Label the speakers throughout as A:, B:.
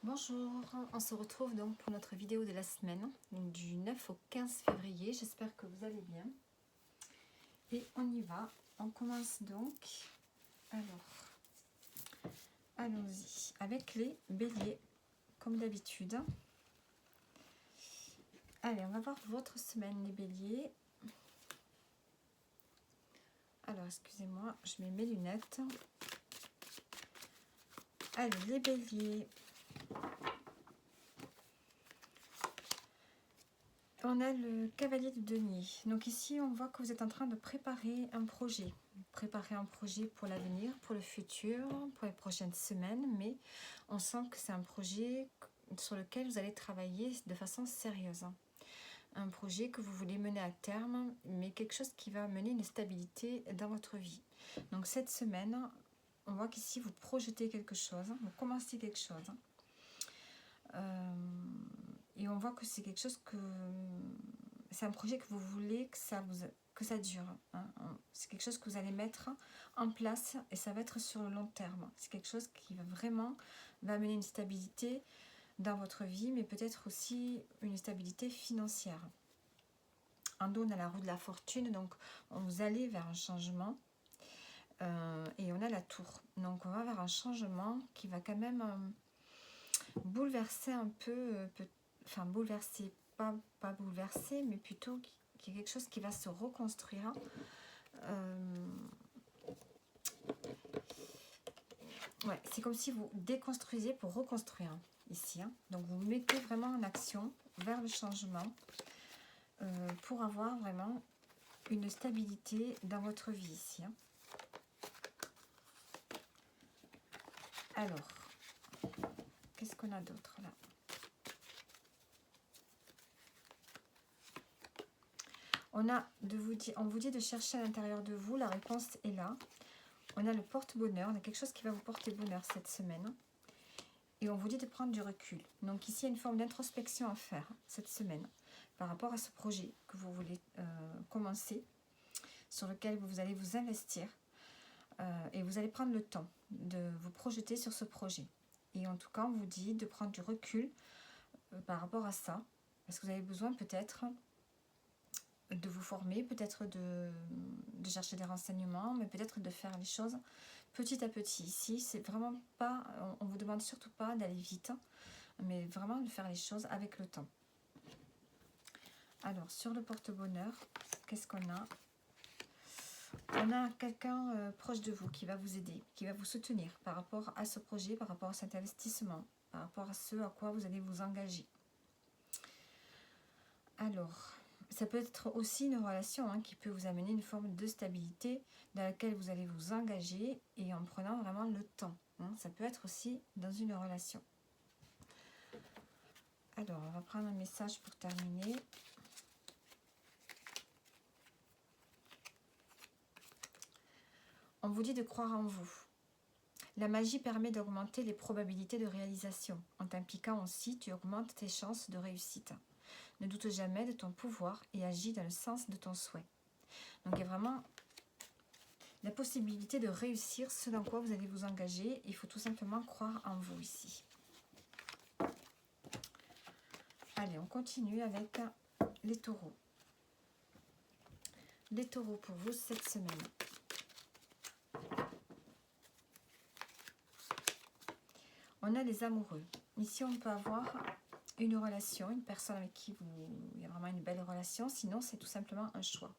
A: Bonjour, on se retrouve donc pour notre vidéo de la semaine, donc du 9 au 15 février. J'espère que vous allez bien. Et on y va. On commence donc. Alors, allons-y avec les béliers, comme d'habitude. Allez, on va voir votre semaine, les béliers. Alors, excusez-moi, je mets mes lunettes. Allez, les béliers. On a le cavalier de denier. Donc ici, on voit que vous êtes en train de préparer un projet. Préparer un projet pour l'avenir, pour le futur, pour les prochaines semaines. Mais on sent que c'est un projet sur lequel vous allez travailler de façon sérieuse. Un projet que vous voulez mener à terme, mais quelque chose qui va mener une stabilité dans votre vie. Donc cette semaine, on voit qu'ici, vous projetez quelque chose. Vous commencez quelque chose. Et on voit que c'est quelque chose que... C'est un projet que vous voulez que ça dure. Hein. C'est quelque chose que vous allez mettre en place et ça va être sur le long terme. C'est quelque chose qui va amener une stabilité dans votre vie, mais peut-être aussi une stabilité financière. En dos, on a la roue de la fortune, donc vous allez vers un changement. Et on a la tour. Donc on va vers un changement qui va quand même... bouleverser un peu, enfin bouleverser, pas bouleverser, mais plutôt qui est quelque chose qui va se reconstruire. Ouais, c'est comme si vous déconstruisiez pour reconstruire ici. Hein. Donc vous mettez vraiment en action vers le changement pour avoir vraiment une stabilité dans votre vie ici. Hein. Alors, qu'est-ce qu'on a d'autre là ? On vous dit de chercher à l'intérieur de vous, la réponse est là. On a le porte-bonheur, on a quelque chose qui va vous porter bonheur cette semaine. Et on vous dit de prendre du recul. Donc ici, il y a une forme d'introspection à faire cette semaine par rapport à ce projet que vous voulez commencer, sur lequel vous allez vous investir. Et vous allez prendre le temps de vous projeter sur ce projet. Et en tout cas, on vous dit de prendre du recul par rapport à ça, parce que vous avez besoin peut-être de vous former, peut-être de chercher des renseignements, mais peut-être de faire les choses petit à petit. Ici, c'est vraiment pas, on vous demande surtout pas d'aller vite, mais vraiment de faire les choses avec le temps. Alors, sur le porte-bonheur, qu'est-ce qu'on a ? On a quelqu'un proche de vous qui va vous aider, qui va vous soutenir par rapport à ce projet, par rapport à cet investissement, par rapport à ce à quoi vous allez vous engager. Alors, ça peut être aussi une relation qui peut vous amener une forme de stabilité dans laquelle vous allez vous engager et en prenant vraiment le temps. Ça peut être aussi dans une relation. Alors, on va prendre un message pour terminer. On vous dit de croire en vous. La magie permet d'augmenter les probabilités de réalisation. En t'impliquant aussi, tu augmentes tes chances de réussite. Ne doute jamais de ton pouvoir et agis dans le sens de ton souhait. Donc il y a vraiment la possibilité de réussir ce dans quoi vous allez vous engager. Il faut tout simplement croire en vous ici. Allez, on continue avec les taureaux. Les taureaux pour vous cette semaine. On a les amoureux. Ici, on peut avoir une relation, une personne avec qui il y a vraiment une belle relation. Sinon, c'est tout simplement un choix.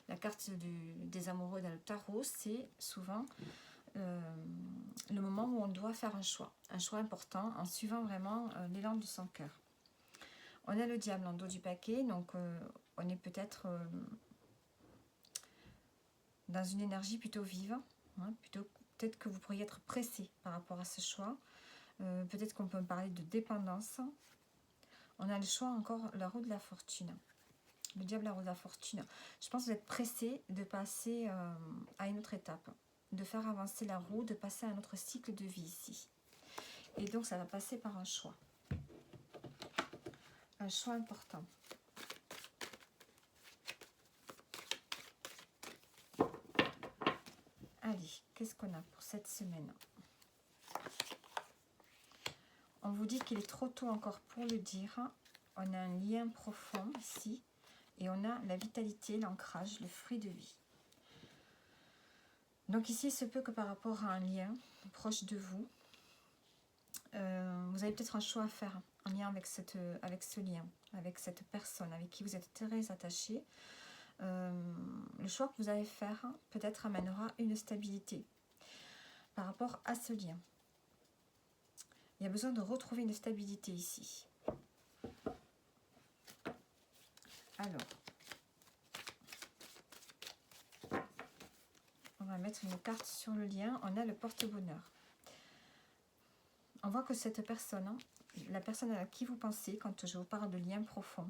A: La carte des amoureux dans le tarot, c'est souvent le moment où on doit faire un choix important en suivant vraiment l'élan de son cœur. On a le diable en dos du paquet, donc on est peut-être dans une énergie plutôt vive, peut-être que vous pourriez être pressé par rapport à ce choix, peut-être qu'on peut parler de dépendance. On a le choix encore, la roue de la fortune. Le diable, la roue de la fortune. Je pense que vous êtes pressé de passer à une autre étape, de faire avancer la roue, de passer à un autre cycle de vie ici. Et donc, ça va passer par un choix. Un choix important. Allez, qu'est-ce qu'on a pour cette semaine ? On vous dit qu'il est trop tôt encore pour le dire. On a un lien profond ici. Et on a la vitalité, l'ancrage, le fruit de vie. Donc ici, il se peut que par rapport à un lien proche de vous, vous avez peut-être un choix à faire en lien avec ce lien, avec cette personne avec qui vous êtes très attaché. Le choix que vous allez faire peut-être amènera une stabilité par rapport à ce lien. Il y a besoin de retrouver une stabilité ici. Alors, on va mettre une carte sur le lien. On a le porte-bonheur. On voit que cette personne, la personne à qui vous pensez, quand je vous parle de lien profond,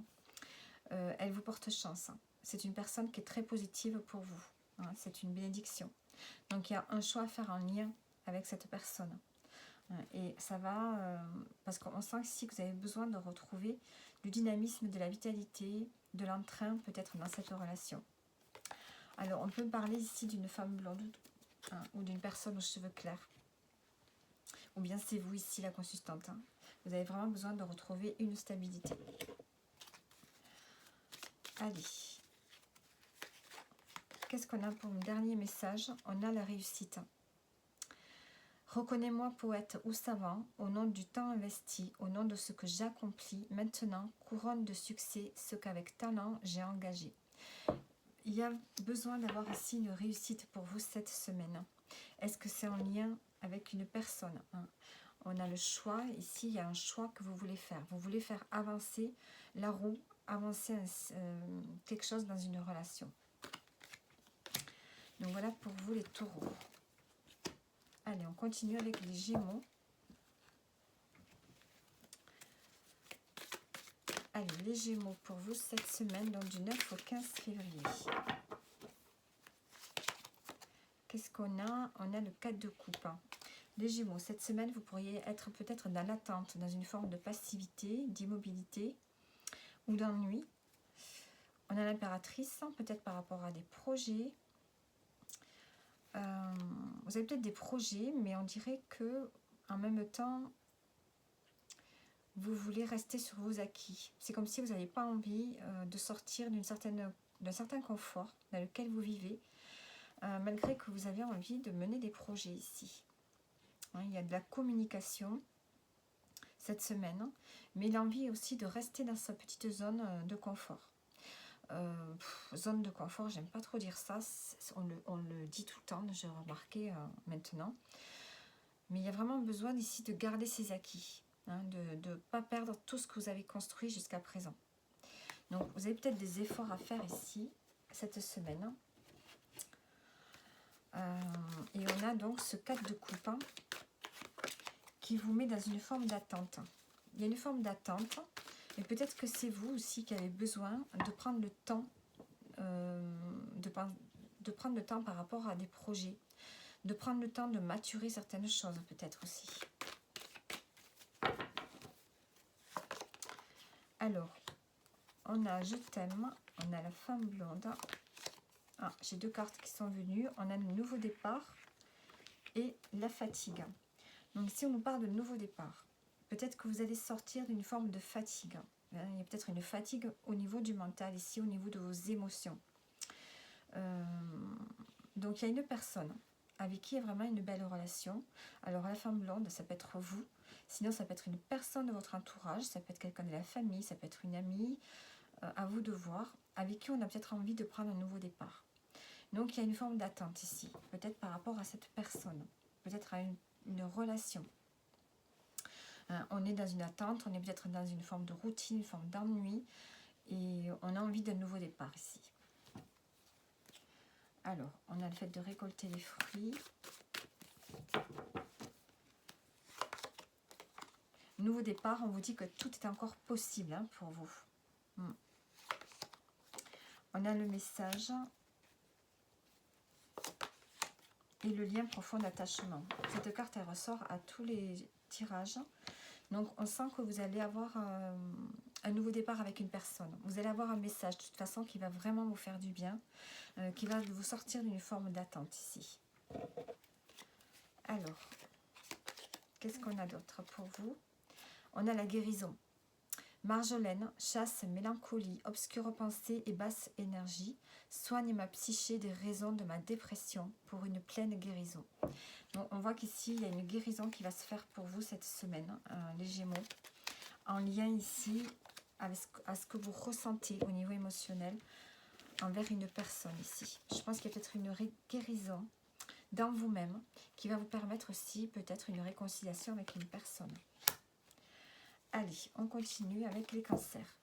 A: elle vous porte chance. C'est une personne qui est très positive pour vous. C'est une bénédiction. Donc, il y a un choix à faire en lien avec cette personne. Et ça va, parce qu'on sent ici que vous avez besoin de retrouver du dynamisme, de la vitalité, de l'entrain peut-être dans cette relation. Alors, on peut parler ici d'une femme blonde ou d'une personne aux cheveux clairs. Ou bien c'est vous ici la consultante. Vous avez vraiment besoin de retrouver une stabilité. Allez. Qu'est-ce qu'on a pour le dernier message? On a la réussite. Reconnais-moi poète ou savant, au nom du temps investi, au nom de ce que j'accomplis, maintenant couronne de succès ce qu'avec talent j'ai engagé. Il y a besoin d'avoir ici une réussite pour vous cette semaine. Est-ce que c'est en lien avec une personne? On a le choix, ici il y a un choix que vous voulez faire. Vous voulez faire avancer la roue, avancer quelque chose dans une relation. Donc voilà pour vous les taureaux. Allez, on continue avec les Gémeaux. Allez, les Gémeaux pour vous cette semaine, donc du 9 au 15 février. Qu'est-ce qu'on a? On a le 4 de coupe. Les Gémeaux, cette semaine, vous pourriez être peut-être dans l'attente, dans une forme de passivité, d'immobilité ou d'ennui. On a l'impératrice, peut-être par rapport à des projets. Vous avez peut-être des projets, mais on dirait que en même temps, vous voulez rester sur vos acquis. C'est comme si vous n'avez pas envie de sortir d'un certain confort dans lequel vous vivez, malgré que vous avez envie de mener des projets ici. Il y a de la communication cette semaine, mais l'envie aussi de rester dans sa petite zone de confort. Zone de confort, j'aime pas trop dire ça, on le dit tout le temps, j'ai remarqué maintenant. Mais il y a vraiment besoin ici de garder ses acquis, de ne pas perdre tout ce que vous avez construit jusqu'à présent. Donc vous avez peut-être des efforts à faire ici, cette semaine. Et on a donc ce 4 de coupe qui vous met dans une forme d'attente. Il y a une forme d'attente, et peut-être que c'est vous aussi qui avez besoin de prendre le temps, de prendre le temps par rapport à des projets, de prendre le temps de maturer certaines choses peut-être aussi. Alors, on a Je t'aime, on a la femme blonde. Ah, j'ai deux cartes qui sont venues. On a le nouveau départ et la fatigue. Donc ici, on nous parle de nouveau départ. Peut-être que vous allez sortir d'une forme de fatigue. Il y a peut-être une fatigue au niveau du mental, ici, au niveau de vos émotions. Donc, il y a une personne avec qui il y a vraiment une belle relation. Alors, la femme blonde, ça peut être vous. Sinon, ça peut être une personne de votre entourage. Ça peut être quelqu'un de la famille. Ça peut être une amie. À vous de voir. Avec qui on a peut-être envie de prendre un nouveau départ. Donc, il y a une forme d'attente ici. Peut-être par rapport à cette personne. Peut-être à une relation. On est dans une attente, on est peut-être dans une forme de routine, une forme d'ennui, et on a envie d'un nouveau départ ici. Alors, on a le fait de récolter les fruits. Nouveau départ, on vous dit que tout est encore possible pour vous. On a le message et le lien profond d'attachement. Cette carte, elle ressort à tous les tirages. Donc, on sent que vous allez avoir un nouveau départ avec une personne. Vous allez avoir un message, de toute façon, qui va vraiment vous faire du bien, qui va vous sortir d'une forme d'attente ici. Alors, qu'est-ce qu'on a d'autre pour vous? On a la guérison. Marjolaine, chasse, mélancolie, obscure pensée et basse énergie. Soigne ma psyché des raisons de ma dépression pour une pleine guérison. Donc, on voit qu'ici, il y a une guérison qui va se faire pour vous cette semaine, les Gémeaux, en lien ici avec ce que vous ressentez au niveau émotionnel envers une personne ici. Je pense qu'il y a peut-être une guérison dans vous-même qui va vous permettre aussi peut-être une réconciliation avec une personne. Allez, on continue avec les cancers.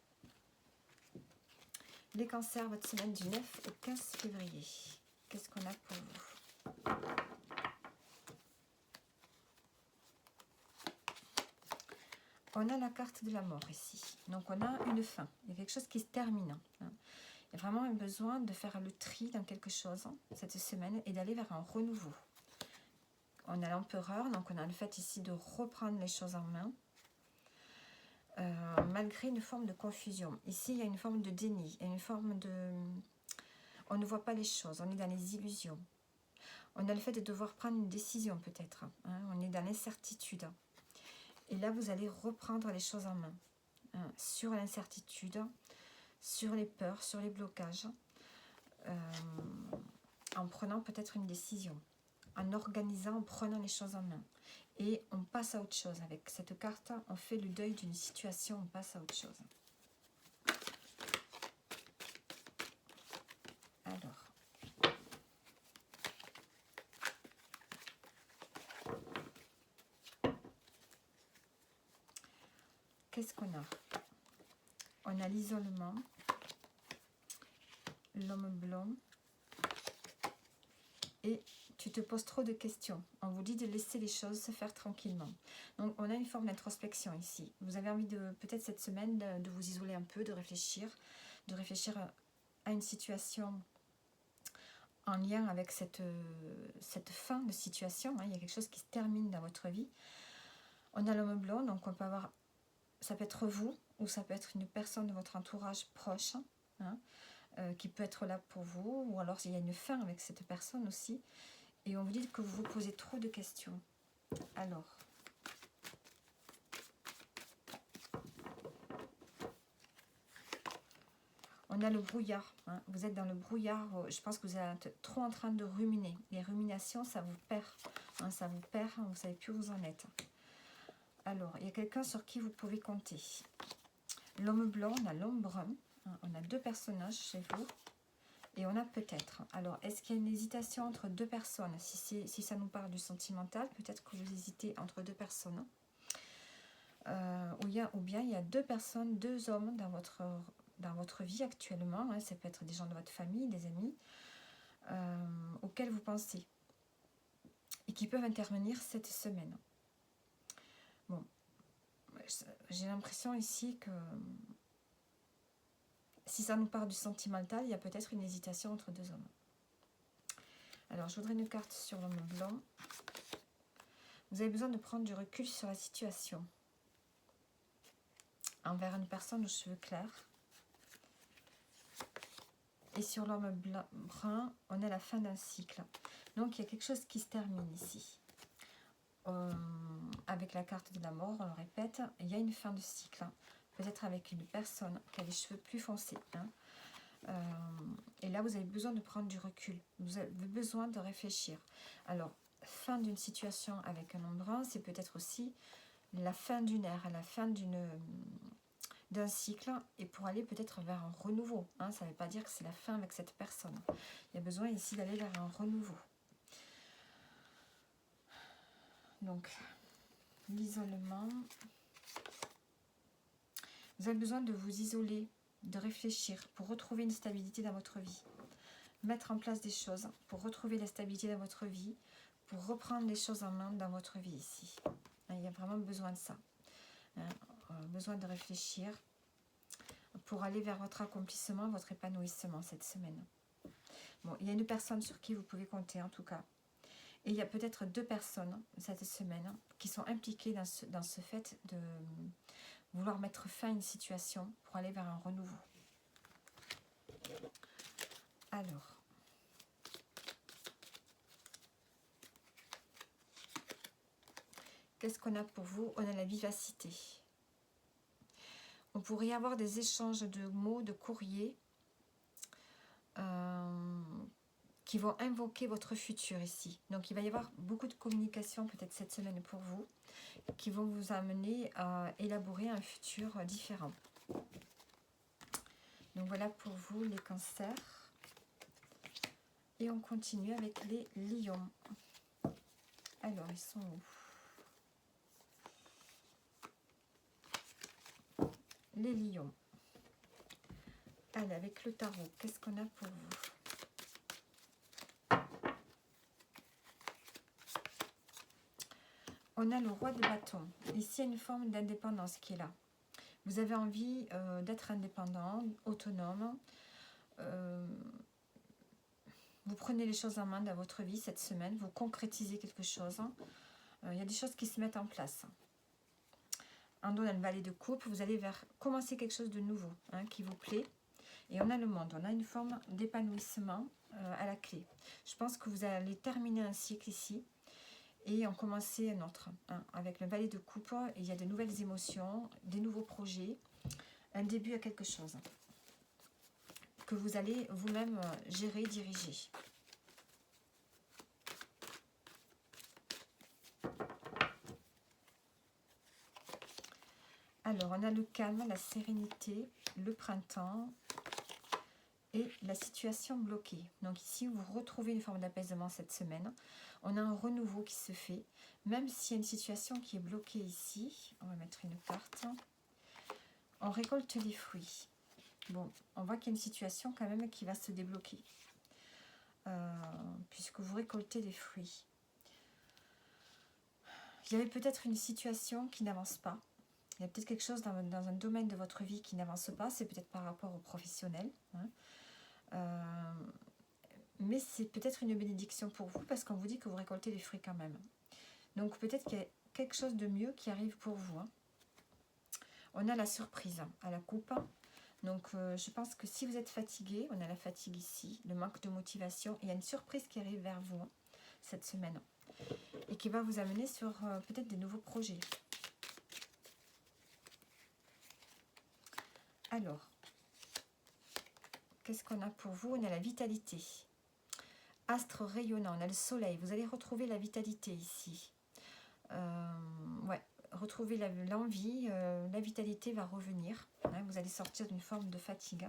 A: Les cancers, votre semaine du 9 au 15 février. Qu'est-ce qu'on a pour vous? On a la carte de la mort ici. Donc on a une fin. Il y a quelque chose qui se termine. Il y a vraiment un besoin de faire le tri dans quelque chose cette semaine et d'aller vers un renouveau. On a l'empereur, donc on a le fait ici de reprendre les choses en main. Malgré une forme de confusion. Ici, il y a une forme de déni, il y a une forme de... On ne voit pas les choses, on est dans les illusions. On a le fait de devoir prendre une décision peut-être. On est dans l'incertitude. Et là, vous allez reprendre les choses en main. Sur l'incertitude, sur les peurs, sur les blocages. En prenant peut-être une décision. En organisant, en prenant les choses en main. Et on passe à autre chose. Avec cette carte, on fait le deuil d'une situation, on passe à autre chose. Alors. Qu'est-ce qu'on a? On a l'isolement, l'homme blanc et tu te poses trop de questions. On vous dit de laisser les choses se faire tranquillement. Donc, on a une forme d'introspection ici. Vous avez envie de, peut-être cette semaine, de vous isoler un peu, de réfléchir à une situation en lien avec cette fin de situation. Il y a quelque chose qui se termine dans votre vie. On a l'homme blanc, donc on peut avoir, ça peut être vous ou ça peut être une personne de votre entourage proche qui peut être là pour vous, ou alors il y a une fin avec cette personne aussi. Et on vous dit que vous vous posez trop de questions. Alors, on a le brouillard. Vous êtes dans le brouillard. Je pense que vous êtes trop en train de ruminer. Les ruminations, ça vous perd. Ça vous perd. Vous ne savez plus où vous en êtes. Alors, il y a quelqu'un sur qui vous pouvez compter. L'homme blanc, on a l'homme brun. On a deux personnages chez vous. Et on a peut-être. Alors, est-ce qu'il y a une hésitation entre deux personnes? Si ça nous parle du sentimental, peut-être que vous hésitez entre deux personnes. Ou bien il y a deux personnes, deux hommes dans votre vie actuellement. Ça peut être des gens de votre famille, des amis, auxquels vous pensez. Et qui peuvent intervenir cette semaine. Bon, j'ai l'impression ici que... Si ça nous parle du sentimental, il y a peut-être une hésitation entre deux hommes. Alors, je voudrais une carte sur l'homme blanc. Vous avez besoin de prendre du recul sur la situation. Envers une personne aux cheveux clairs. Et sur l'homme brun, on a la fin d'un cycle. Donc, il y a quelque chose qui se termine ici. Avec la carte de la mort, on le répète, il y a une fin de cycle. Peut-être avec une personne qui a les cheveux plus foncés. Et là, vous avez besoin de prendre du recul. Vous avez besoin de réfléchir. Alors, fin d'une situation avec un homme brun, c'est peut-être aussi la fin d'une ère, la fin d'un cycle, et pour aller peut-être vers un renouveau. Ça ne veut pas dire que c'est la fin avec cette personne. Il y a besoin ici d'aller vers un renouveau. Donc, l'isolement... Vous avez besoin de vous isoler, de réfléchir pour retrouver une stabilité dans votre vie. Mettre en place des choses pour retrouver la stabilité dans votre vie, pour reprendre les choses en main dans votre vie ici. Il y a vraiment besoin de ça. Besoin de réfléchir pour aller vers votre accomplissement, votre épanouissement cette semaine. Bon, il y a une personne sur qui vous pouvez compter en tout cas. Et il y a peut-être deux personnes cette semaine qui sont impliquées dans ce fait de... vouloir mettre fin à une situation pour aller vers un renouveau. Alors, qu'est-ce qu'on a pour vous? On a la vivacité. Vous pourriez avoir des échanges de mots, de courriers qui vont invoquer votre futur ici. Donc il va y avoir beaucoup de communication peut-être cette semaine pour vous, qui vont vous amener à élaborer un futur différent. Donc voilà pour vous les cancers. Et on continue avec les lions. Alors ils sont où? Les lions. Allez, avec le tarot, qu'est-ce qu'on a pour vous? On a le roi de bâton. Ici, il y a une forme d'indépendance qui est là. Vous avez envie d'être indépendant, autonome. Vous prenez les choses en main dans votre vie cette semaine. Vous concrétisez quelque chose. Il y a des choses qui se mettent en place. En dos, on a le valet de coupe. Vous allez commencer quelque chose de nouveau qui vous plaît. Et on a le monde. On a une forme d'épanouissement à la clé. Je pense que vous allez terminer un cycle ici. Et en commencer un autre. Avec le valet de coupe, il y a de nouvelles émotions, des nouveaux projets, un début à quelque chose que vous allez vous-même gérer, diriger. Alors, on a le calme, la sérénité, le printemps et la situation bloquée. Donc ici, vous retrouvez une forme d'apaisement cette semaine. On a un renouveau qui se fait, même s'il y a une situation qui est bloquée ici. On va mettre une carte. On récolte les fruits. Bon, on voit qu'il y a une situation quand même qui va se débloquer. Puisque vous récoltez des fruits. Il y avait peut-être une situation qui n'avance pas. Il y a peut-être quelque chose dans un domaine de votre vie qui n'avance pas. C'est peut-être par rapport au professionnel. Mais c'est peut-être une bénédiction pour vous parce qu'on vous dit que vous récoltez des fruits quand même. Donc peut-être qu'il y a quelque chose de mieux qui arrive pour vous. On a la surprise à la coupe. Donc je pense que si vous êtes fatigué, on a la fatigue ici, le manque de motivation. Il y a une surprise qui arrive vers vous cette semaine et qui va vous amener sur peut-être des nouveaux projets. Alors, qu'est-ce qu'on a pour vous? On a la vitalité. Astre rayonnant, on a le soleil. Vous allez retrouver la vitalité ici. Ouais, retrouver l'envie, la vitalité va revenir. Vous allez sortir d'une forme de fatigue.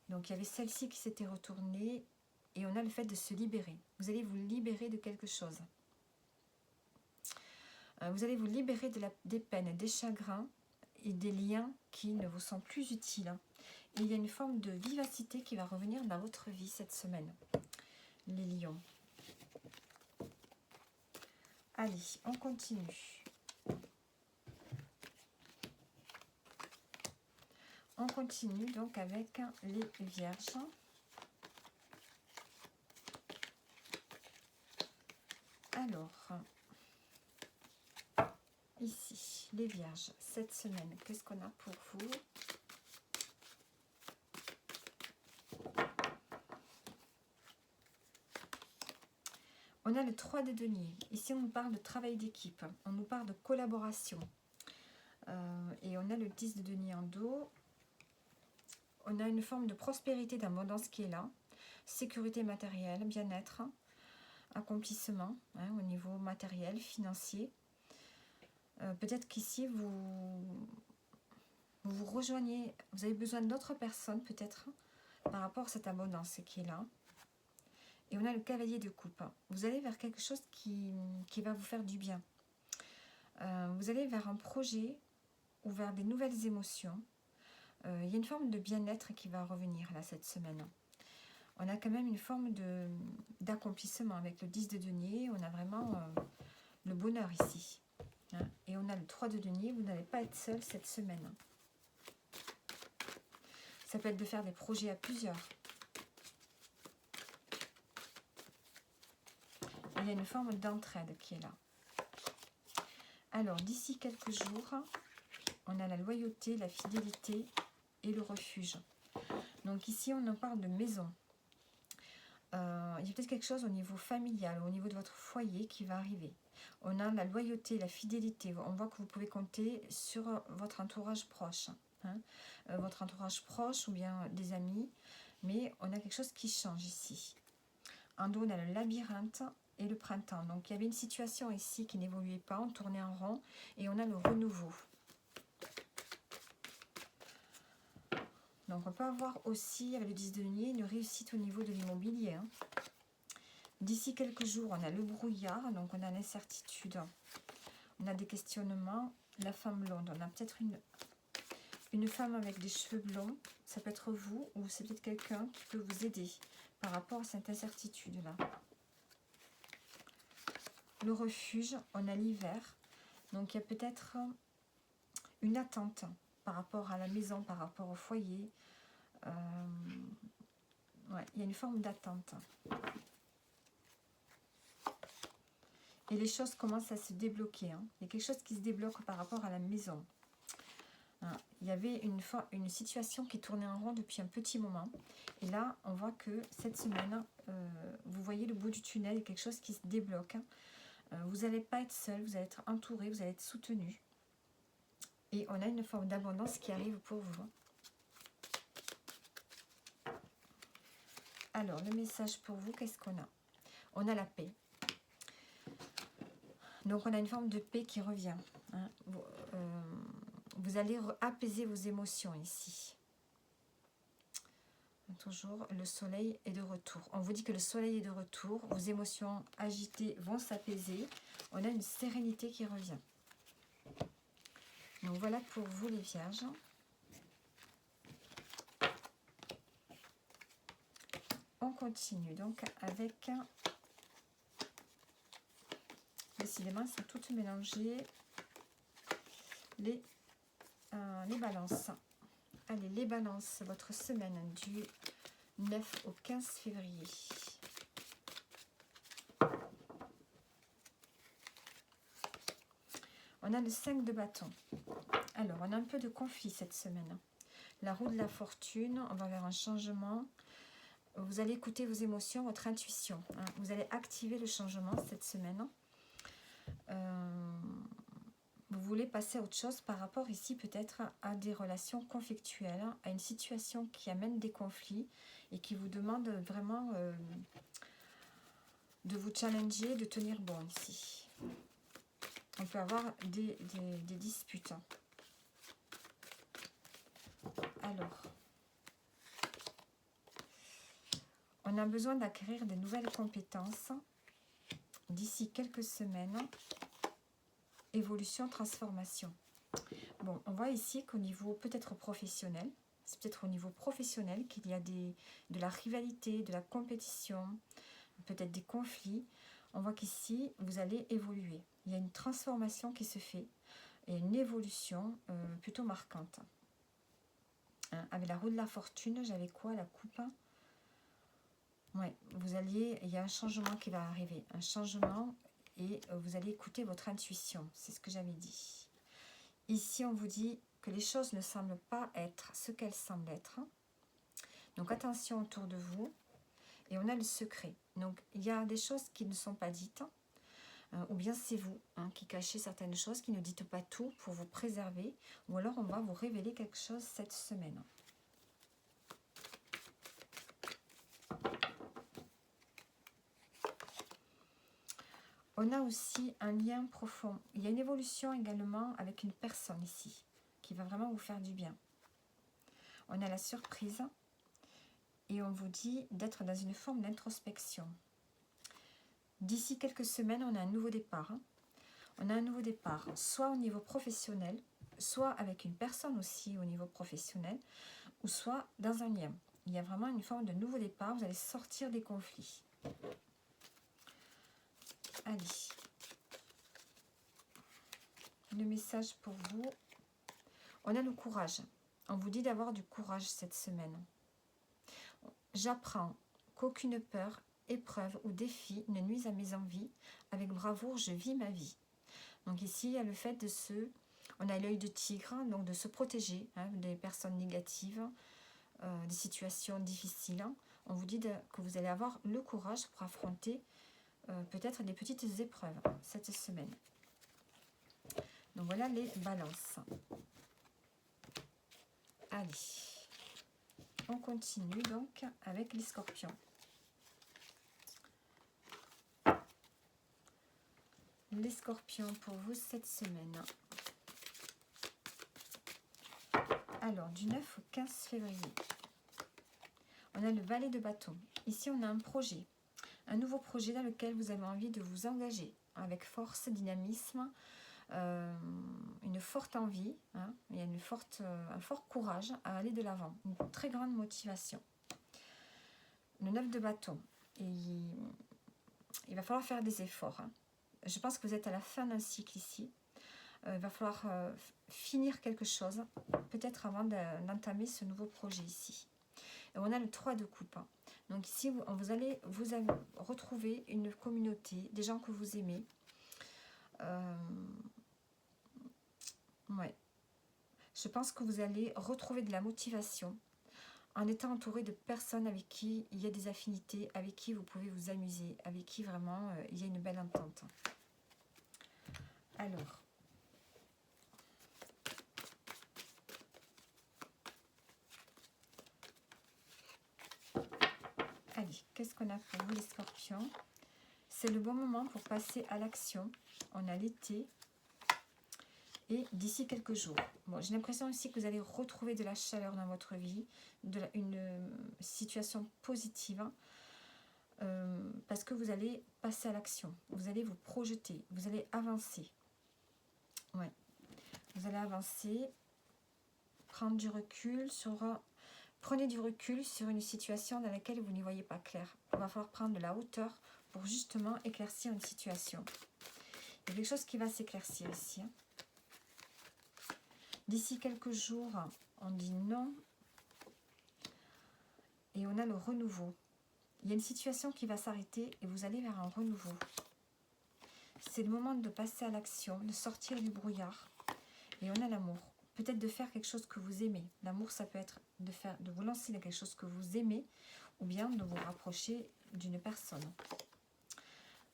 A: Donc il y avait celle-ci qui s'était retournée. Et on a le fait de se libérer. Vous allez vous libérer de quelque chose. Vous allez vous libérer des peines, des chagrins et des liens qui ne vous sont plus utiles. Et il y a une forme de vivacité qui va revenir dans votre vie cette semaine. Les lions. Allez, on continue. On continue donc avec les vierges. Alors, ici, les vierges, cette semaine, qu'est-ce qu'on a pour vous? On a le 3 de denier. Ici, on nous parle de travail d'équipe. On nous parle de collaboration. Et on a le 10 de denier en dos. On a une forme de prospérité, d'abondance qui est là. Sécurité matérielle, bien-être, accomplissement au niveau matériel, financier. Peut-être qu'ici, vous rejoignez, vous avez besoin d'autres personnes peut-être par rapport à cette abondance qui est là. Et on a le cavalier de coupe. Vous allez vers quelque chose qui va vous faire du bien. Vous allez vers un projet ou vers des nouvelles émotions. Il y a une forme de bien-être qui va revenir là cette semaine. On a quand même une forme d'accomplissement avec le 10 de denier. On a vraiment le bonheur ici. Et on a le 3 de denier. Vous n'allez pas être seul cette semaine. Ça peut être de faire des projets à plusieurs. Il y a une forme d'entraide qui est là. Alors, d'ici quelques jours, on a la loyauté, la fidélité et le refuge. Donc ici, on en parle de maison. Il y a peut-être quelque chose au niveau familial, au niveau de votre foyer qui va arriver. On a la loyauté, la fidélité. On voit que vous pouvez compter sur votre entourage proche. Hein. Votre entourage proche ou bien des amis. Mais on a quelque chose qui change ici. En dos, on a le labyrinthe et le printemps. Donc, il y avait une situation ici qui n'évoluait pas. On tournait en rond. Et on a le renouveau. Donc, on peut avoir aussi, avec le 10 de denier, une réussite au niveau de l'immobilier. Hein. D'ici quelques jours, on a le brouillard. Donc, on a l'incertitude. On a des questionnements. La femme blonde. On a peut-être une femme avec des cheveux blonds. Ça peut être vous ou c'est peut-être quelqu'un qui peut vous aider par rapport à cette incertitude-là. Le refuge, on a l'hiver. Donc, il y a peut-être une attente par rapport à la maison, par rapport au foyer. Ouais, il y a une forme d'attente. Et les choses commencent à se débloquer. Hein. Il y a quelque chose qui se débloque par rapport à la maison. Hein. Il y avait une situation qui tournait en rond depuis un petit moment. Et là, on voit que cette semaine, vous voyez le bout du tunnel, il y a quelque chose qui se débloque. Hein. Vous n'allez pas être seul, vous allez être entouré, vous allez être soutenu. Et on a une forme d'abondance qui arrive pour vous. Alors, le message pour vous, qu'est-ce qu'on a? On a la paix. Donc, on a une forme de paix qui revient. Hein. Vous allez apaiser vos émotions ici. Toujours, le soleil est de retour. On vous dit que le soleil est de retour. Vos émotions agitées vont s'apaiser. On a une sérénité qui revient. Donc, voilà pour vous les vierges. On continue donc avec... Décidément, c'est toutes mélangées. Les balances. Allez, les balances, votre semaine du 9 au 15 février. On a le 5 de bâton. Alors, on a un peu de conflit cette semaine. La roue de la fortune, on va vers un changement. Vous allez écouter vos émotions, votre intuition. Hein. Vous allez activer le changement cette semaine. Vous voulez passer à autre chose par rapport ici peut-être à des relations conflictuelles, à une situation qui amène des conflits et qui vous demande vraiment de vous challenger, de tenir bon ici. On peut avoir des disputes. Alors, on a besoin d'acquérir des nouvelles compétences d'ici quelques semaines. Évolution, transformation. Bon, on voit ici qu'au niveau peut-être professionnel, c'est peut-être au niveau professionnel qu'il y a de la rivalité, de la compétition, peut-être des conflits. On voit qu'ici, vous allez évoluer. Il y a une transformation qui se fait et une évolution plutôt marquante. Hein, avec la roue de la fortune, j'avais quoi? La coupe. Ouais, il y a un changement qui va arriver. Un changement et vous allez écouter votre intuition. C'est ce que j'avais dit. Ici, on vous dit que les choses ne semblent pas être ce qu'elles semblent être. Donc, attention autour de vous. Et on a le secret. Donc, il y a des choses qui ne sont pas dites. Ou bien c'est vous qui cachez certaines choses, qui ne dites pas tout pour vous préserver. Ou alors, on va vous révéler quelque chose cette semaine. On a aussi un lien profond. Il y a une évolution également avec une personne ici, qui va vraiment vous faire du bien. On a la surprise. Et on vous dit d'être dans une forme d'introspection. D'ici quelques semaines, on a un nouveau départ. On a un nouveau départ, soit au niveau professionnel, soit avec une personne aussi au niveau professionnel, ou soit dans un lien. Il y a vraiment une forme de nouveau départ. Vous allez sortir des conflits. Allez. Le message pour vous. On a le courage. On vous dit d'avoir du courage cette semaine. J'apprends qu'aucune peur, épreuve ou défi ne nuise à mes envies. Avec bravoure, je vis ma vie. Donc ici, il y a le fait de on a l'œil de tigre, donc de se protéger des personnes négatives, des situations difficiles. On vous dit que vous allez avoir le courage pour affronter peut-être des petites épreuves cette semaine. Donc voilà les balances. Allez, on continue donc avec les scorpions. Les scorpions pour vous cette semaine. Alors, du 9 au 15 février, on a le valet de bâton. Ici, on a un projet, un nouveau projet dans lequel vous avez envie de vous engager avec force, dynamisme, une forte envie, hein, il y a un fort courage à aller de l'avant, une très grande motivation. Le 9 de bâton, il va falloir faire des efforts. Hein. Je pense que vous êtes à la fin d'un cycle ici. Il va falloir finir quelque chose, peut-être avant d'entamer ce nouveau projet ici. Et on a le 3 de coupe. Hein. Donc ici, vous allez retrouver une communauté, des gens que vous aimez. Ouais. Je pense que vous allez retrouver de la motivation en étant entouré de personnes avec qui il y a des affinités, avec qui vous pouvez vous amuser, avec qui vraiment il y a une belle entente. Alors, allez, qu'est-ce qu'on a pour vous les scorpions? C'est le bon moment pour passer à l'action. On a l'été et d'ici quelques jours. Bon, j'ai l'impression aussi que vous allez retrouver de la chaleur dans votre vie, une situation positive, parce que vous allez passer à l'action. Vous allez vous projeter, vous allez avancer. Ouais. Vous allez avancer, prendre du recul prenez du recul sur une situation dans laquelle vous n'y voyez pas clair. Il va falloir prendre de la hauteur pour justement éclaircir une situation. Il y a quelque chose qui va s'éclaircir ici. Hein. D'ici quelques jours, on dit non. Et on a le renouveau. Il y a une situation qui va s'arrêter et vous allez vers un renouveau. C'est le moment de passer à l'action, de sortir du brouillard. Et on a l'amour. Peut-être de faire quelque chose que vous aimez. L'amour, ça peut être de vous lancer dans quelque chose que vous aimez ou bien de vous rapprocher d'une personne.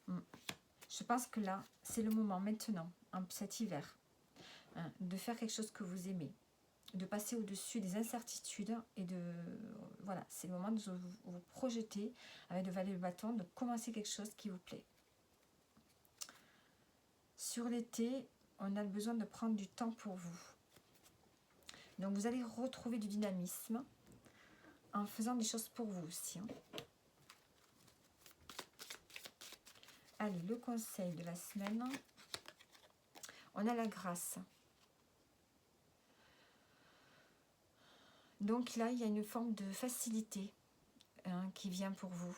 A: Je pense que là, c'est le moment maintenant, cet hiver, hein, de faire quelque chose que vous aimez, de passer au-dessus des incertitudes et voilà, c'est le moment de vous projeter avec le valet de bâton, de commencer quelque chose qui vous plaît. Sur l'été, on a besoin de prendre du temps pour vous. Donc vous allez retrouver du dynamisme en faisant des choses pour vous aussi. Hein. Allez, le conseil de la semaine. On a la grâce. Donc là, il y a une forme de facilité qui vient pour vous.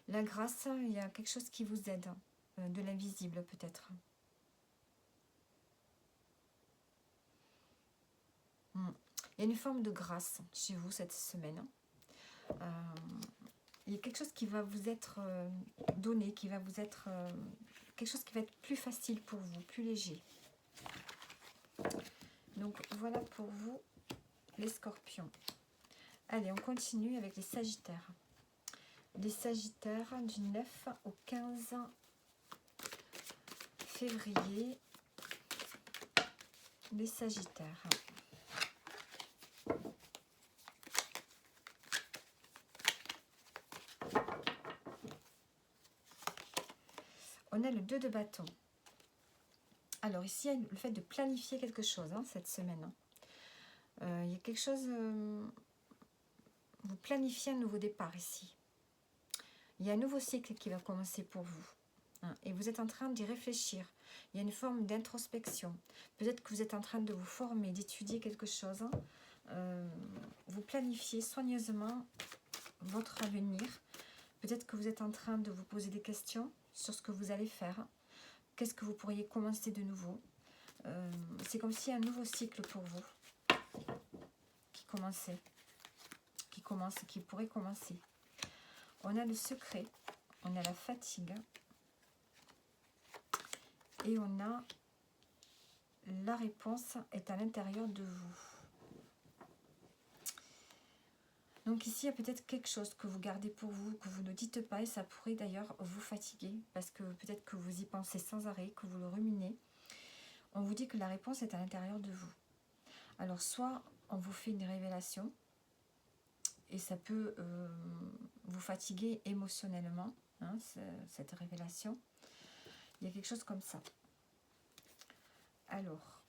A: La grâce, il y a quelque chose qui vous aide, de l'invisible peut-être. Il y a une forme de grâce chez vous cette semaine. Il y a quelque chose qui va vous être donné, qui va vous être quelque chose qui va être plus facile pour vous, plus léger. Donc voilà pour vous les scorpions. Allez, on continue avec les sagittaires. Les sagittaires du 9 au 15 février. Les sagittaires. On a le 2 de bâton. Alors ici, il y a le fait de planifier quelque chose cette semaine. Il y a quelque chose... vous planifiez un nouveau départ ici. Il y a un nouveau cycle qui va commencer pour vous. Et vous êtes en train d'y réfléchir. Il y a une forme d'introspection. Peut-être que vous êtes en train de vous former, d'étudier quelque chose. Vous planifiez soigneusement votre avenir. Peut-être que vous êtes en train de vous poser des questions sur ce que vous allez faire. Qu'est-ce que vous pourriez commencer de nouveau? C'est comme si un nouveau cycle pour vous qui pourrait commencer. On a le secret, on a la fatigue et on a la réponse est à l'intérieur de vous. Donc ici, il y a peut-être quelque chose que vous gardez pour vous, que vous ne dites pas, et ça pourrait d'ailleurs vous fatiguer, parce que peut-être que vous y pensez sans arrêt, que vous le ruminez. On vous dit que la réponse est à l'intérieur de vous. Alors soit on vous fait une révélation, et ça peut vous fatiguer émotionnellement, hein, cette révélation. Il y a quelque chose comme ça. Alors,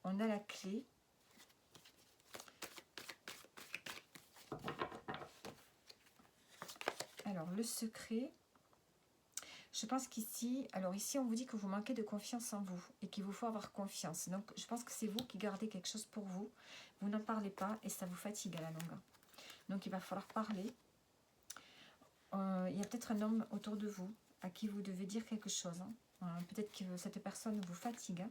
A: on a la clé. Alors, le secret, je pense qu'ici, alors ici, on vous dit que vous manquez de confiance en vous et qu'il vous faut avoir confiance. Donc, je pense que c'est vous qui gardez quelque chose pour vous. Vous n'en parlez pas et ça vous fatigue à la longue. Donc, il va falloir parler. Il y a peut-être un homme autour de vous à qui vous devez dire quelque chose. Peut-être que cette personne vous fatigue.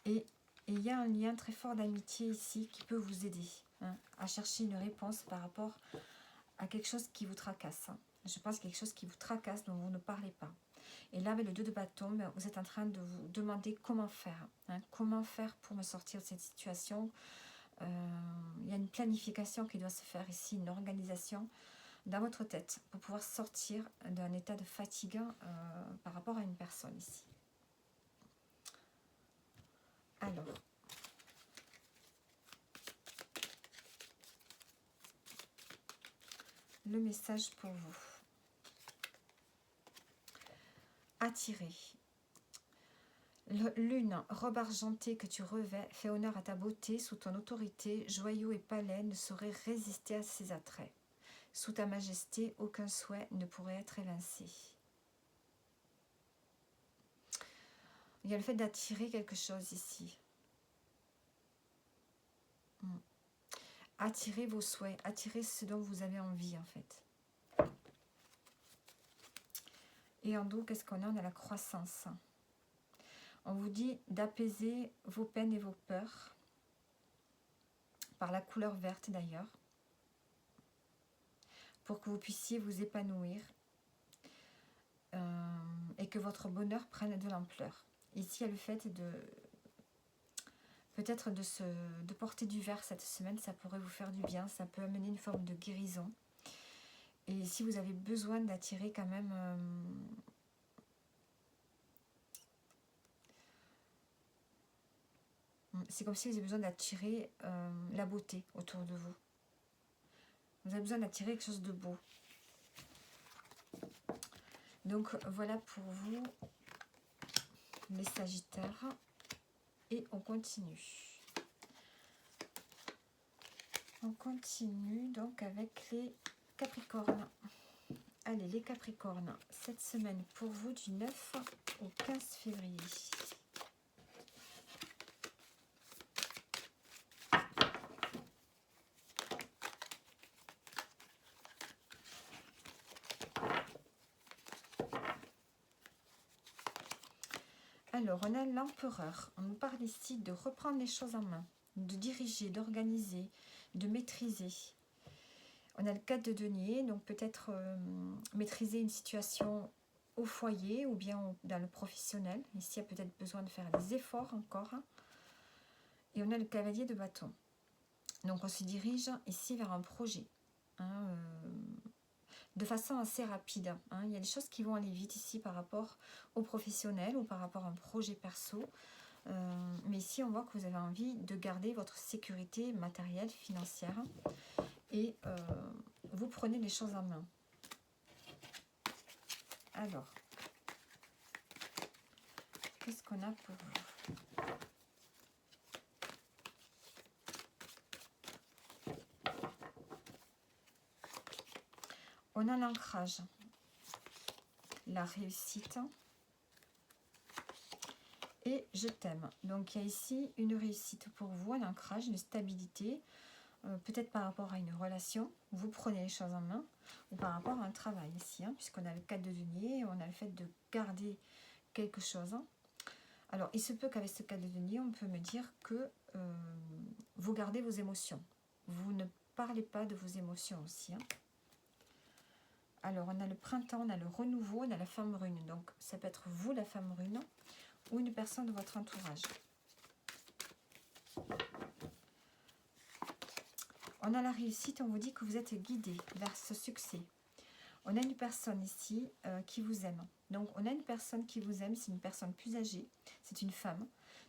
A: Et il y a un lien très fort d'amitié ici qui peut vous aider à chercher une réponse par rapport à quelque chose qui vous tracasse. Je pense quelque chose qui vous tracasse dont vous ne parlez pas. Et là, avec le 2 de bâton, vous êtes en train de vous demander comment faire. Comment faire pour me sortir de cette situation. Il y a une planification qui doit se faire ici, une organisation dans votre tête pour pouvoir sortir d'un état de fatigue par rapport à une personne ici. Alors, le message pour vous. Attirer. Lune, robe argentée que tu revêts, fait honneur à ta beauté, sous ton autorité, joyaux et palais ne sauraient résister à ses attraits. Sous ta majesté, aucun souhait ne pourrait être évincé. Il y a le fait d'attirer quelque chose ici. Attirez vos souhaits, attirez ce dont vous avez envie en fait. Et en dos, qu'est-ce qu'on a? On a la croissance. On vous dit d'apaiser vos peines et vos peurs, par la couleur verte d'ailleurs, pour que vous puissiez vous épanouir et que votre bonheur prenne de l'ampleur. Ici, il y a le fait de peut-être de porter du vert cette semaine, ça pourrait vous faire du bien, ça peut amener une forme de guérison. Et si vous avez besoin d'attirer quand même c'est comme si vous avez besoin d'attirer la beauté autour de vous. Vous avez besoin d'attirer quelque chose de beau. Donc voilà pour vous, les Sagittaires. Et on continue. On continue donc avec les Capricornes. Allez, les Capricornes, cette semaine pour vous du 9 au 15 février. Alors, on a l'empereur. On nous parle ici de reprendre les choses en main, de diriger, d'organiser, de maîtriser. On a le 4 de denier, donc peut-être maîtriser une situation au foyer ou bien dans le professionnel. Ici, il y a peut-être besoin de faire des efforts encore. Et on a le cavalier de bâton. Donc, on se dirige ici vers un projet. De façon assez rapide. Il y a des choses qui vont aller vite ici par rapport au professionnel ou par rapport à un projet perso. Mais ici, on voit que vous avez envie de garder votre sécurité matérielle, financière. Et vous prenez les choses en main. Alors, qu'est-ce qu'on a pour vous? On a l'ancrage, la réussite et je t'aime. Donc il y a ici une réussite pour vous, un ancrage, une stabilité, peut-être par rapport à une relation, vous prenez les choses en main, ou par rapport à un travail ici, puisqu'on a le 4 de denier, on a le fait de garder quelque chose. Alors il se peut qu'avec ce 4 de denier, on peut me dire que vous gardez vos émotions. Vous ne parlez pas de vos émotions aussi. Alors, on a le printemps, on a le renouveau, on a la femme rune. Donc, ça peut être vous, la femme rune, ou une personne de votre entourage. on a la réussite, on vous dit que vous êtes guidé vers ce succès. On a une personne ici qui vous aime. Donc, on a une personne qui vous aime, c'est une personne plus âgée, c'est une femme.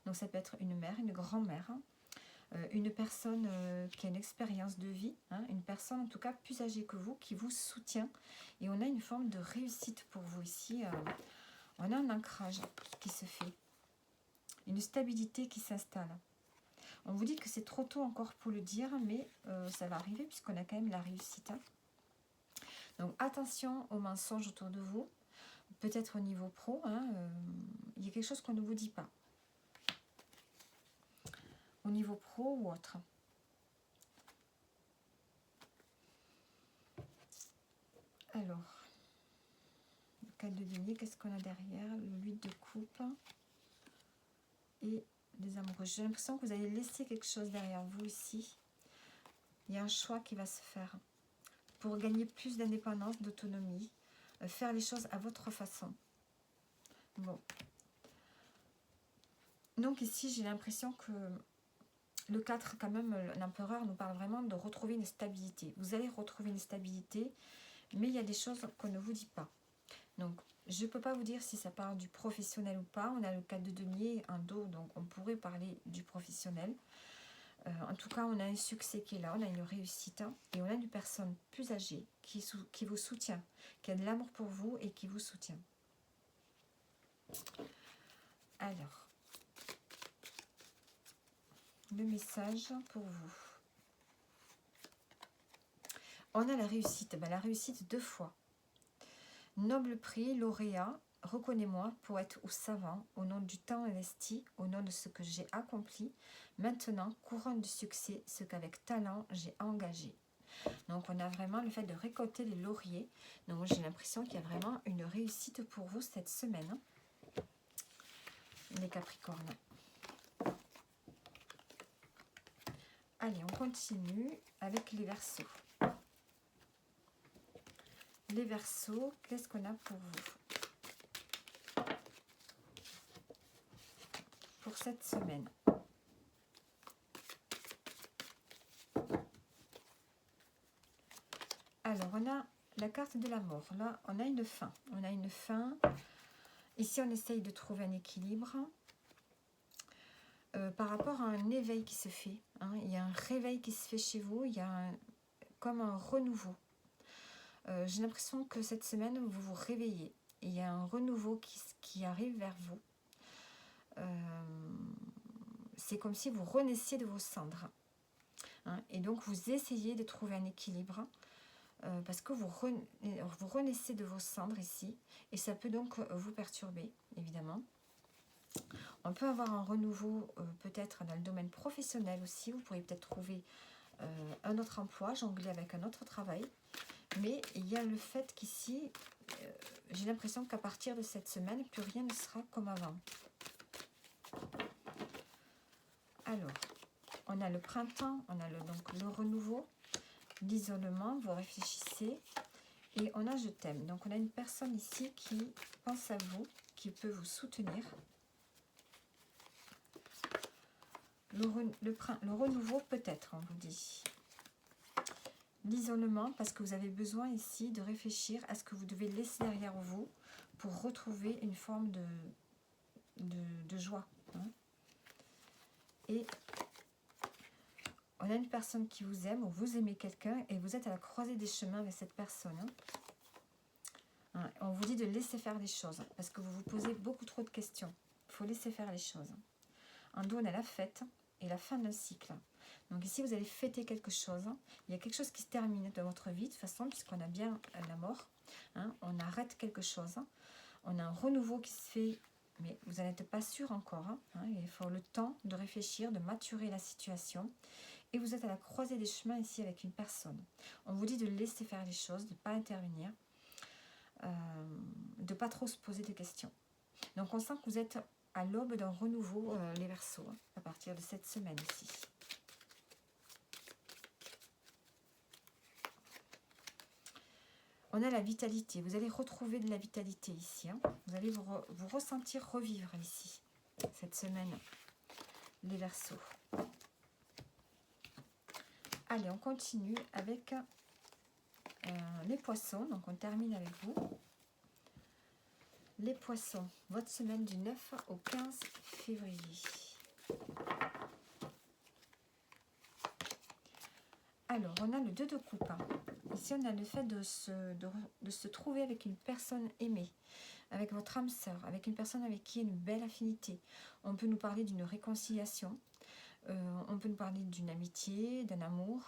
A: Donc, ça peut être une mère, une grand-mère, une personne qui a une expérience de vie, hein, une personne en tout cas plus âgée que vous, qui vous soutient. Et on a une forme de réussite pour vous ici. On a un ancrage qui se fait, une stabilité qui s'installe. On vous dit que c'est trop tôt encore pour le dire, mais ça va arriver puisqu'on a quand même la réussite. Hein. Donc attention aux mensonges autour de vous, peut-être au niveau pro, hein, il y a quelque chose qu'on ne vous dit pas. Au niveau pro ou autre. Alors, le 4 de denier, qu'est-ce qu'on a derrière? Le 8 de coupe et des amoureux. J'ai l'impression que vous allez laisser quelque chose derrière vous ici. Il y a un choix qui va se faire pour gagner plus d'indépendance, d'autonomie, faire les choses à votre façon. Bon. Donc ici, j'ai l'impression que le 4, quand même, l'empereur nous parle vraiment de retrouver une stabilité. Vous allez retrouver une stabilité, mais il y a des choses qu'on ne vous dit pas. Donc, je ne peux pas vous dire si ça parle du professionnel ou pas. On a le 4 de denier en dos, donc on pourrait parler du professionnel. En tout cas, on a un succès qui est là, on a une réussite. Et on a une personne plus âgée qui vous soutient, qui a de l'amour pour vous et qui vous soutient. Alors, le message pour vous. On a la réussite. Ben, la réussite 2 fois. Noble prix, lauréat, reconnais-moi, poète ou savant, au nom du temps investi, au nom de ce que j'ai accompli. Maintenant, couronne du succès, ce qu'avec talent j'ai engagé. Donc, on a vraiment le fait de récolter les lauriers. Donc, j'ai l'impression qu'il y a vraiment une réussite pour vous cette semaine. Les Capricornes. Allez, on continue avec les Verseaux. Les Verseaux, qu'est-ce qu'on a pour vous pour cette semaine? Alors, on a la carte de la mort. Là, on a une fin. On a une fin. Ici, on essaye de trouver un équilibre par rapport à un éveil qui se fait. Hein. Il y a un réveil qui se fait chez vous. Il y a comme un renouveau. J'ai l'impression que cette semaine, vous vous réveillez. Il y a un renouveau qui arrive vers vous. C'est comme si vous renaissiez de vos cendres. Hein. Et donc, vous essayez de trouver un équilibre. Parce que vous renaissez de vos cendres ici, et ça peut donc vous perturber, évidemment. On peut avoir un renouveau peut-être dans le domaine professionnel aussi, vous pourriez peut-être trouver un autre emploi, jongler avec un autre travail, mais il y a le fait qu'ici, j'ai l'impression qu'à partir de cette semaine, plus rien ne sera comme avant. Alors, on a le printemps, on a donc le renouveau, l'isolement, vous réfléchissez et on a je t'aime. Donc on a une personne ici qui pense à vous, qui peut vous soutenir. Le renouveau peut-être, on vous dit. L'isolement, parce que vous avez besoin ici de réfléchir à ce que vous devez laisser derrière vous pour retrouver une forme de joie. Hein. Et on a une personne qui vous aime, ou vous aimez quelqu'un, et vous êtes à la croisée des chemins avec cette personne. Hein. On vous dit de laisser faire les choses, parce que vous vous posez beaucoup trop de questions. Il faut laisser faire les choses. En dos, on a la fête et la fin d'un cycle. Donc ici, vous allez fêter quelque chose. Il y a quelque chose qui se termine de votre vie, de toute façon, puisqu'on a bien la mort. Hein. On arrête quelque chose. On a un renouveau qui se fait, mais vous n'êtes pas sûr encore. Hein. Il faut le temps de réfléchir, de maturer la situation. Et vous êtes à la croisée des chemins ici avec une personne. On vous dit de laisser faire les choses, de ne pas intervenir, de ne pas trop se poser de questions. Donc on sent que vous êtes à l'aube d'un renouveau, les Verseaux, à partir de cette semaine ici. On a la vitalité. Vous allez retrouver de la vitalité ici. Hein. Vous allez vous ressentir revivre ici, cette semaine, les Verseaux. Allez, on continue avec les poissons. Donc, on termine avec vous. Les poissons, votre semaine du 9 au 15 février. Alors, on a le 2 de coupe. Ici, on a le fait de se trouver avec une personne aimée, avec votre âme sœur, avec une personne avec qui il y a une belle affinité. On peut nous parler d'une réconciliation, on peut nous parler d'une amitié, d'un amour,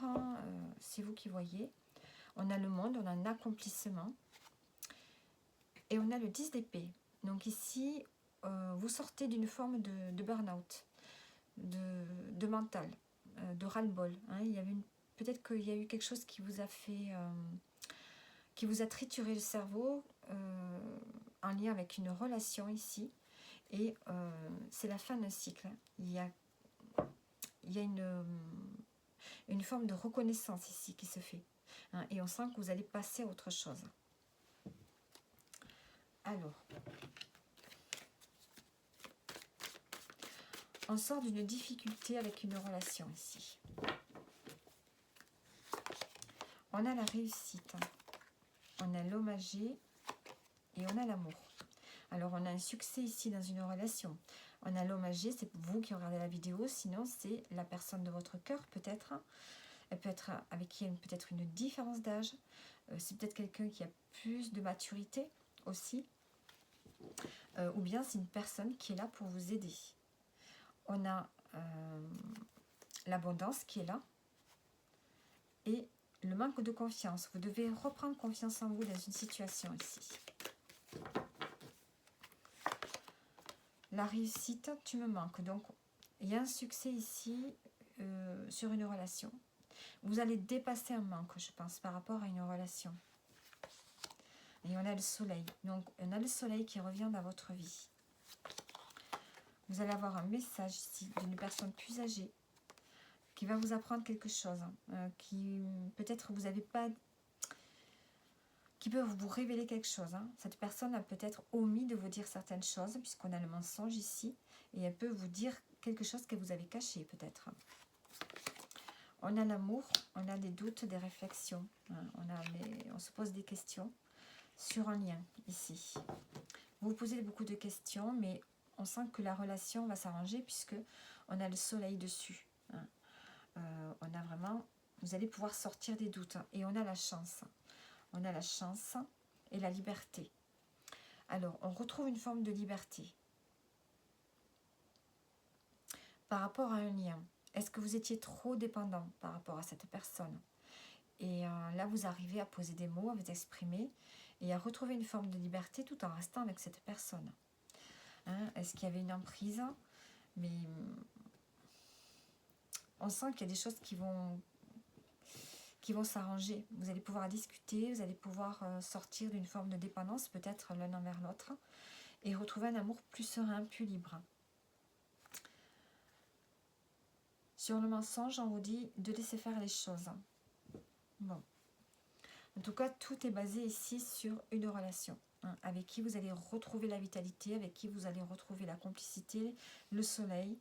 A: c'est vous qui voyez. On a le monde, on a un accomplissement. Et on a le 10 d'épée. Donc ici, vous sortez d'une forme de burn-out, de mental, de ras-le-bol. Hein. Peut-être qu'il y a eu quelque chose qui vous a fait, qui vous a trituré le cerveau en lien avec une relation ici. Et c'est la fin d'un cycle. Il y a une forme de reconnaissance ici qui se fait. Hein. Et on sent que vous allez passer à autre chose. Alors, on sort d'une difficulté avec une relation ici. On a la réussite, on a l'homme âgé et on a l'amour. Alors, on a un succès ici dans une relation. On a l'homme âgé, c'est vous qui regardez la vidéo, sinon c'est la personne de votre cœur peut-être. Elle peut être avec qui il y a peut-être une différence d'âge. C'est peut-être quelqu'un qui a plus de maturité aussi. Ou bien c'est une personne qui est là pour vous aider. On a l'abondance qui est là et le manque de confiance. Vous devez reprendre confiance en vous dans une situation ici. La réussite, tu me manques. Donc, il y a un succès ici sur une relation. Vous allez dépasser un manque, je pense, par rapport à une relation. Et on a le soleil. Donc, on a le soleil qui revient dans votre vie. Vous allez avoir un message ici d'une personne plus âgée qui va vous apprendre quelque chose, qui peut-être vous n'avez pas, qui peut vous révéler quelque chose. Hein. Cette personne a peut-être omis de vous dire certaines choses, puisqu'on a le mensonge ici, et elle peut vous dire quelque chose que vous avez caché peut-être. On a l'amour, on a des doutes, des réflexions, hein. On se pose des questions sur un lien ici. Vous vous posez beaucoup de questions, mais on sent que la relation va s'arranger puisque on a le soleil dessus. Hein. On a vraiment, vous allez pouvoir sortir des doutes. Hein, et on a la chance. On a la chance et la liberté. Alors, on retrouve une forme de liberté. Par rapport à un lien, est-ce que vous étiez trop dépendant par rapport à cette personne? Et là, vous arrivez à poser des mots, à vous exprimer et à retrouver une forme de liberté tout en restant avec cette personne. Hein, est-ce qu'il y avait une emprise? Mais on sent qu'il y a des choses qui vont s'arranger. Vous allez pouvoir discuter, vous allez pouvoir sortir d'une forme de dépendance, peut-être l'un envers l'autre, et retrouver un amour plus serein, plus libre. Sur le mensonge, on vous dit de laisser faire les choses. Bon. En tout cas, tout est basé ici sur une relation, hein, avec qui vous allez retrouver la vitalité, avec qui vous allez retrouver la complicité, le soleil.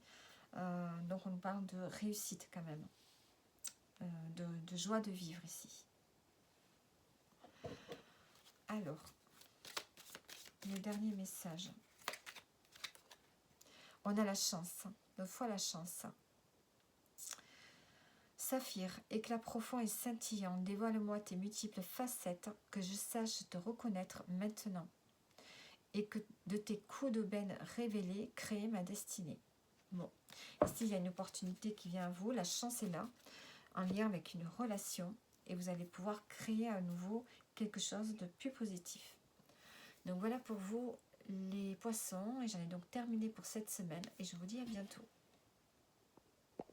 A: Donc on parle de réussite quand même, de joie de vivre ici. Alors, le dernier message. On a la chance, 2 fois la chance. Saphir, éclat profond et scintillant, dévoile-moi tes multiples facettes, que je sache te reconnaître maintenant, et que de tes coups d'aubaine révélés, créer ma destinée. Bon, ici il y a une opportunité qui vient à vous, la chance est là, en lien avec une relation, et vous allez pouvoir créer à nouveau quelque chose de plus positif. Donc voilà pour vous les poissons, et j'en ai donc terminé pour cette semaine, et je vous dis à bientôt.